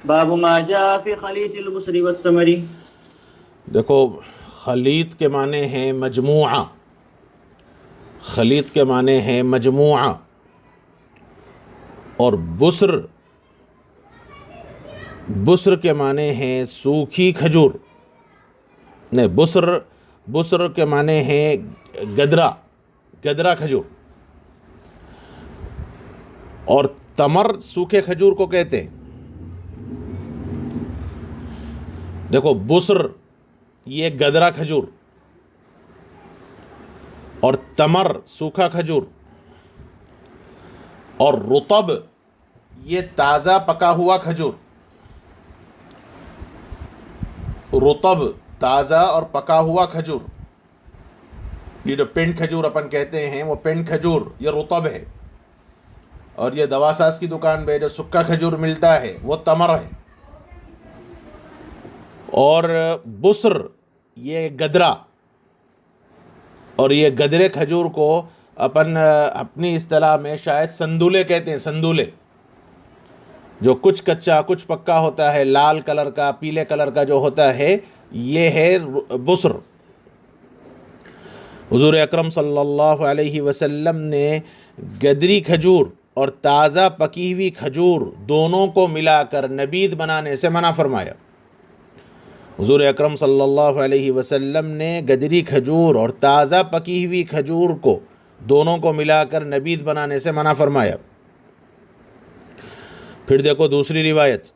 باب ما جاء في خلیط البصر والثمر۔ دیکھو، خلیط کے معنی ہیں مجموعہ، خلیط کے معنی ہیں مجموعہ، اور بصر، بصر کے معنی ہیں سوکھی کھجور، نہیں بصر کے معنی ہیں گدرا، گدرا کھجور، اور تمر سوکھے کھجور کو کہتے ہیں۔ دیکھو، بصر یہ گدرا کھجور، اور تمر سوکھا کھجور، اور رطب یہ تازہ پکا ہوا کھجور، رطب تازہ اور پکا ہوا کھجور، یہ جو پینٹ کھجور اپن کہتے ہیں وہ پینٹ کھجور یہ رطب ہے، اور یہ دوا ساز کی دکان پہ جو سکا کھجور ملتا ہے وہ تمر ہے، اور بصر یہ گدرا، اور یہ گدرے کھجور کو اپن اپنی اصطلاح میں شاید سندولے کہتے ہیں، سندولے، جو کچھ کچا کچھ پکا ہوتا ہے، لال کلر کا پیلے کلر کا جو ہوتا ہے، یہ ہے بصر۔ حضور اکرم صلی اللہ علیہ وسلم نے گدری کھجور اور تازہ پکی ہوئی کھجور دونوں کو ملا کر نبید بنانے سے منع فرمایا۔ حضور اکرم صلی اللہ علیہ وسلم نے گدری کھجور اور تازہ پکی ہوئی کھجور کو دونوں کو ملا کر نبید بنانے سے منع فرمایا۔ پھر دیکھو دوسری روایت،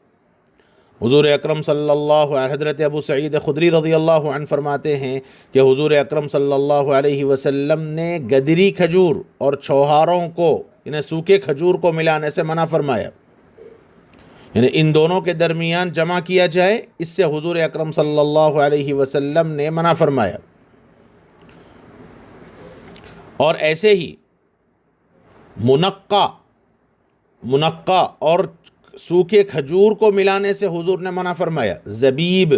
حضور اکرم صلی اللہ علیہ، حضرت ابو سعید خدری رضی اللہ عنہ فرماتے ہیں کہ حضور اکرم صلی اللہ علیہ وسلم نے گدری کھجور اور چھوہاروں کو، یعنی سوکھے کھجور کو ملانے سے منع فرمایا، یعنی ان دونوں کے درمیان جمع کیا جائے، اس سے حضور اکرم صلی اللہ علیہ وسلم نے منع فرمایا۔ اور ایسے ہی منقع اور سوکھے کھجور کو ملانے سے حضور نے منع فرمایا۔ زبیب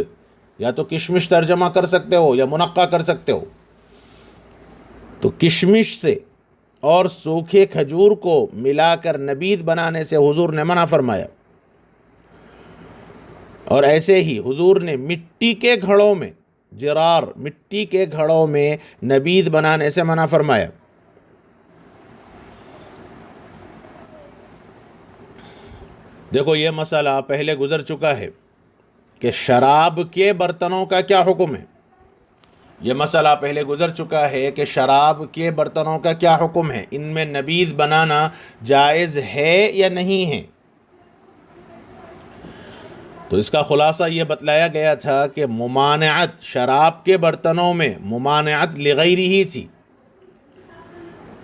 یا تو کشمش ترجمہ کر سکتے ہو یا منقع کر سکتے ہو، تو کشمش سے اور سوکھے کھجور کو ملا کر نبید بنانے سے حضور نے منع فرمایا۔ اور ایسے ہی حضور نے مٹی کے گھڑوں میں، جرار مٹی کے گھڑوں میں نبید بنانے سے منع فرمایا۔ دیکھو، یہ مسئلہ پہلے گزر چکا ہے کہ شراب کے برتنوں کا کیا حکم ہے، یہ مسئلہ پہلے گزر چکا ہے کہ شراب کے برتنوں کا کیا حکم ہے، ان میں نبید بنانا جائز ہے یا نہیں ہے۔ تو اس کا خلاصہ یہ بتلایا گیا تھا کہ ممانعت شراب کے برتنوں میں ممانعت لغیری ہی تھی،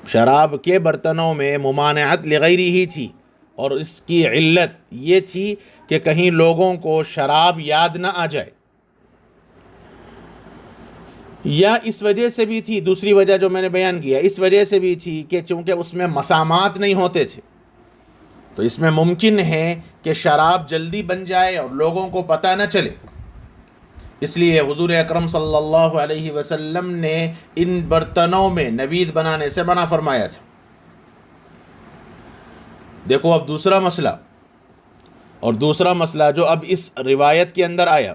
شراب کے برتنوں میں ممانعت لغیری ہی تھی، اور اس کی علت یہ تھی کہ کہیں لوگوں کو شراب یاد نہ آ جائے، یا اس وجہ سے بھی تھی، دوسری وجہ جو میں نے بیان کیا اس وجہ سے بھی تھی کہ چونکہ اس میں مسامات نہیں ہوتے تھے، تو اس میں ممکن ہے کہ شراب جلدی بن جائے اور لوگوں کو پتہ نہ چلے، اس لیے حضور اکرم صلی اللہ علیہ وسلم نے ان برتنوں میں نبید بنانے سے منع فرمایا تھا۔ دیکھو اب دوسرا مسئلہ، اور دوسرا مسئلہ جو اب اس روایت کے اندر آیا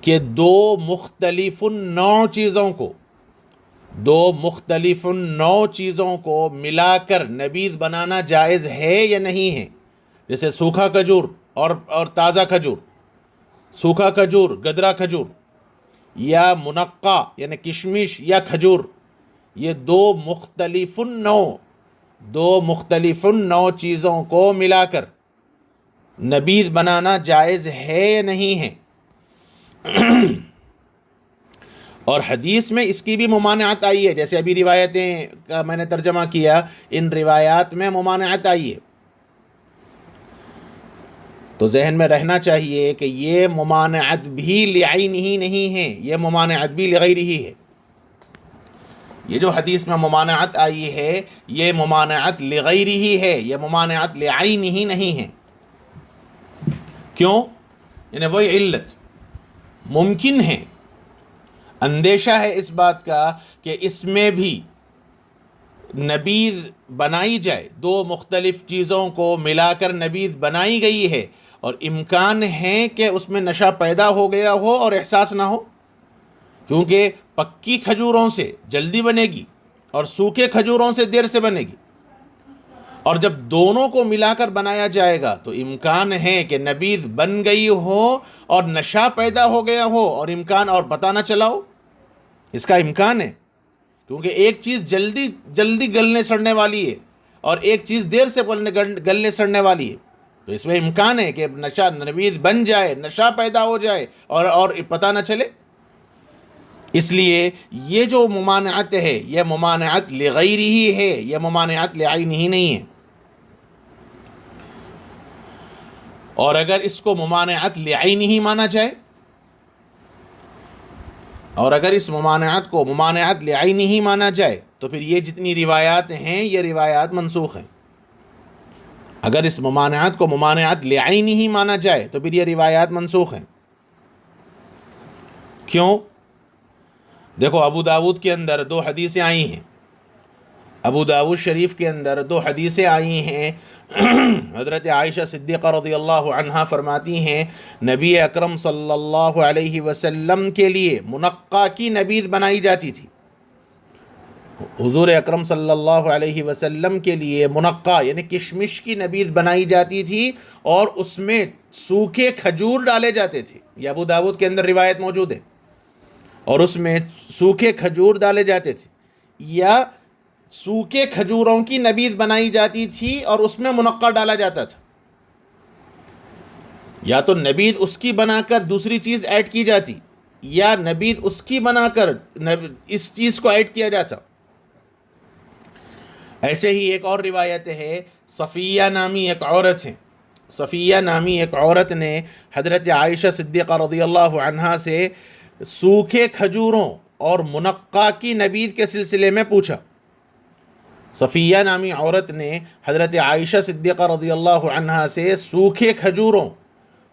کہ دو مختلف نوع چیزوں کو ملا کر نبید بنانا جائز ہے یا نہیں ہے، جیسے سوکھا کھجور اور تازہ کھجور، سوکھا کھجور گدرا کھجور، یا منقع یعنی کشمش یا کھجور، یہ دو مختلف نوع چیزوں کو ملا کر نبید بنانا جائز ہے یا نہیں ہے۔ اور حدیث میں اس کی بھی ممانعت آئی ہے، جیسے ابھی روایتیں کا میں نے ترجمہ کیا، ان روایات میں ممانعت آئی ہے، تو ذہن میں رہنا چاہیے کہ یہ ممانعت بھی لعین ہی نہیں ہے، یہ ممانعت بھی لغیر ہی ہے۔ یہ جو حدیث میں ممانعت آئی ہے یہ ممانعت لغیر ہی ہے، یہ ممانعت لعین ہی نہیں ہے۔ کیوں؟ یعنی وہی علت، ممکن ہے، اندیشہ ہے اس بات کا کہ اس میں بھی نبید بنائی جائے، دو مختلف چیزوں کو ملا کر نبید بنائی گئی ہے، اور امکان ہے کہ اس میں نشہ پیدا ہو گیا ہو اور احساس نہ ہو، کیونکہ پکی کھجوروں سے جلدی بنے گی اور سوکھے کھجوروں سے دیر سے بنے گی، اور جب دونوں کو ملا کر بنایا جائے گا تو امکان ہے کہ نبیذ بن گئی ہو اور نشہ پیدا ہو گیا ہو اور امکان اور پتہ نہ چلا ہو۔ اس کا امکان ہے، کیونکہ ایک چیز جلدی گلنے سڑنے والی ہے اور ایک چیز دیر سے گلنے سڑنے والی ہے، تو اس میں امکان ہے کہ نشہ نبیذ بن جائے، نشہ پیدا ہو جائے اور پتہ نہ چلے۔ اس لیے یہ جو ممانعت ہے یہ ممانعت لغیر ہی ہے، یہ ممانعت لعین ہی نہیں ہے۔ اور اگر اس کو ممانعت لعین ہی مانا جائے، اور اگر اس ممانعت کو ممانعت لعین ہی مانا جائے تو پھر یہ جتنی روایات ہیں یہ روایات منسوخ ہیں۔ اگر اس ممانعت کو ممانعت لعین ہی مانا جائے تو پھر یہ روایات منسوخ ہیں۔ کیوں؟ دیکھو، ابو داود کے اندر 2 حدیثیں آئی ہیں، ابو داود شریف کے اندر 2 حدیثیں آئی ہیں۔ حضرت عائشہ صدیقہ رضی اللہ عنہا فرماتی ہیں نبی اکرم صلی اللہ علیہ وسلم کے لیے منقع کی نبیذ بنائی جاتی تھی۔ حضور اکرم صلی اللہ علیہ وسلم کے لیے منقع یعنی کشمش کی نبیذ بنائی جاتی تھی اور اس میں سوکھے کھجور ڈالے جاتے تھے۔ یہ ابو داود کے اندر روایت موجود ہے، اور اس میں سوکھے کھجور ڈالے جاتے تھے، یا سوکھے کھجوروں کی نبیذ بنائی جاتی تھی اور اس میں منقع ڈالا جاتا تھا، یا تو نبیذ اس کی بنا کر دوسری چیز ایڈ کی جاتی، یا نبیذ اس کی بنا کر اس چیز کو ایڈ کیا جاتا۔ ایسے ہی ایک اور روایت ہے، صفیہ نامی ایک عورت ہے، صفیہ نامی ایک عورت نے حضرت عائشہ صدیقہ رضی اللہ عنہا سے سوکھے کھجوروں اور منقع کی نبیذ کے سلسلے میں پوچھا۔ صفیہ نامی عورت نے حضرت عائشہ صدیقہ رضی اللہ عنہا سے سوکھے کھجوروں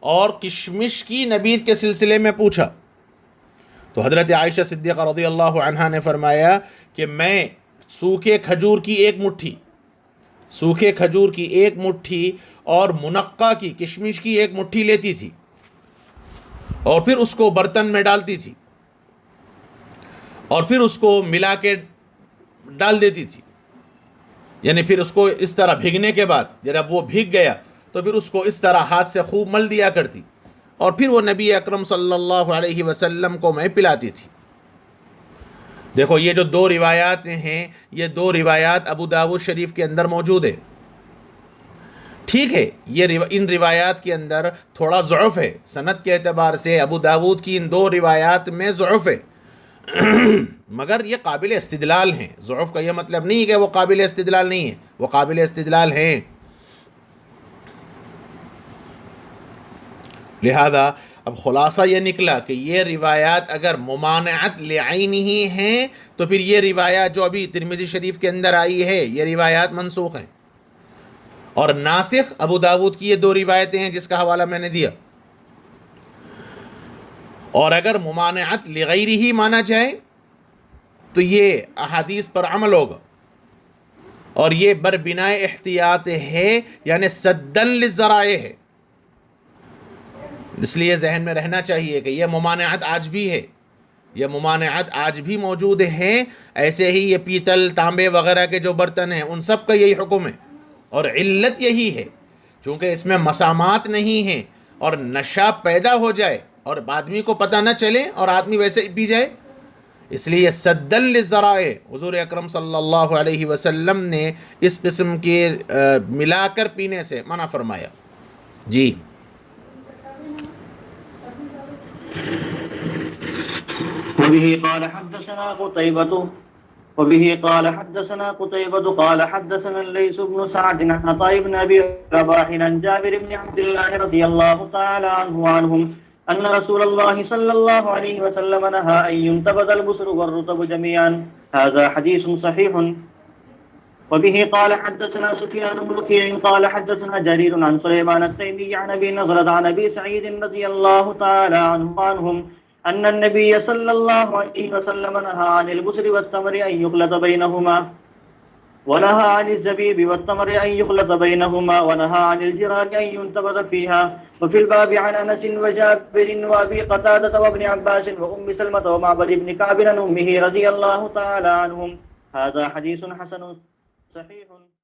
اور کشمش کی نبیذ کے سلسلے میں پوچھا، تو حضرت عائشہ صدیقہ رضی اللہ عنہا نے فرمایا کہ میں سوکھے کھجور کی ایک مٹھی اور منقع کی کشمش کی ایک مٹھی لیتی تھی اور پھر اس کو برتن میں ڈالتی تھی اور پھر اس کو ملا کے ڈال دیتی تھی، یعنی پھر اس کو اس طرح بھیگنے کے بعد جب وہ بھیگ گیا تو پھر اس کو اس طرح ہاتھ سے خوب مل دیا کرتی اور پھر وہ نبی اکرم صلی اللہ علیہ وسلم کو میں پلاتی تھی۔ دیکھو، یہ جو 2 روایات ہیں یہ 2 روایات ابو داود شریف کے اندر موجود ہے۔ ٹھیک ہے، ان روایات کے اندر تھوڑا ضعف ہے، سند کے اعتبار سے ابو داود کی ان 2 روایات میں ضعف ہے، مگر یہ قابل استدلال ہیں۔ ضعف کا یہ مطلب نہیں ہے کہ وہ قابل استدلال نہیں ہے، وہ قابل استدلال ہیں۔ لہذا اب خلاصہ یہ نکلا کہ یہ روایات اگر ممانعت لعین ہی ہیں تو پھر یہ روایات جو ابھی ترمذی شریف کے اندر آئی ہے یہ روایات منسوخ ہیں، اور ناسخ ابو داود کی یہ 2 روایتیں ہیں جس کا حوالہ میں نے دیا۔ اور اگر ممانعت لغیر ہی مانا جائے تو یہ احادیث پر عمل ہوگا، اور یہ بربناء احتیاط ہے، یعنی سدن للذرائع ہے۔ اس لیے ذہن میں رہنا چاہیے کہ یہ ممانعت آج بھی ہے، یہ ممانعت آج بھی موجود ہے۔ ایسے ہی یہ پیتل، تانبے وغیرہ کے جو برتن ہیں ان سب کا یہی حکم ہے، اور علت یہی ہے، چونکہ اس میں مسامات نہیں ہیں اور نشہ پیدا ہو جائے اور آدمی کو پتہ نہ چلے اور آدمی ویسے ہی پی جائے، اس لیے سدن للذرائع حضور اکرم صلی اللہ علیہ وسلم نے اس قسم کے ملا کر پینے سے منع فرمایا۔ جی وبه قال حدثنا قتيبة قال حدثنا الليث بن سعد عن عطاء بن أبي رباح عن جابر بن عبد الله رضي الله تعالى عنهم أن رسول الله صلى الله عليه وسلم نهى أن ينتبذ البصر والرطب جميعا. هذا حديث صحيح. وبه قال حدثنا سفيان بن وكيع قال حدثنا جرير عن سليمان التيمي عن أبي نضرة عن أبي سعيد رضي الله تعالى عنهم أن النبي صلى الله عليه وسلم نهى عن البصر والتمر أن يخلط بينهما. ونهى عن الزبيب والتمر أن يخلط بينهما، ونهى عن الجراد أن ينتبذ فيها. وفي الباب عن أنس وجابر وأبي قتادة وابن عباس وأم سلمة ومعبد بن كعب عن أمه رضي الله تعالى عنهم. هذا حديث حسن صحيح.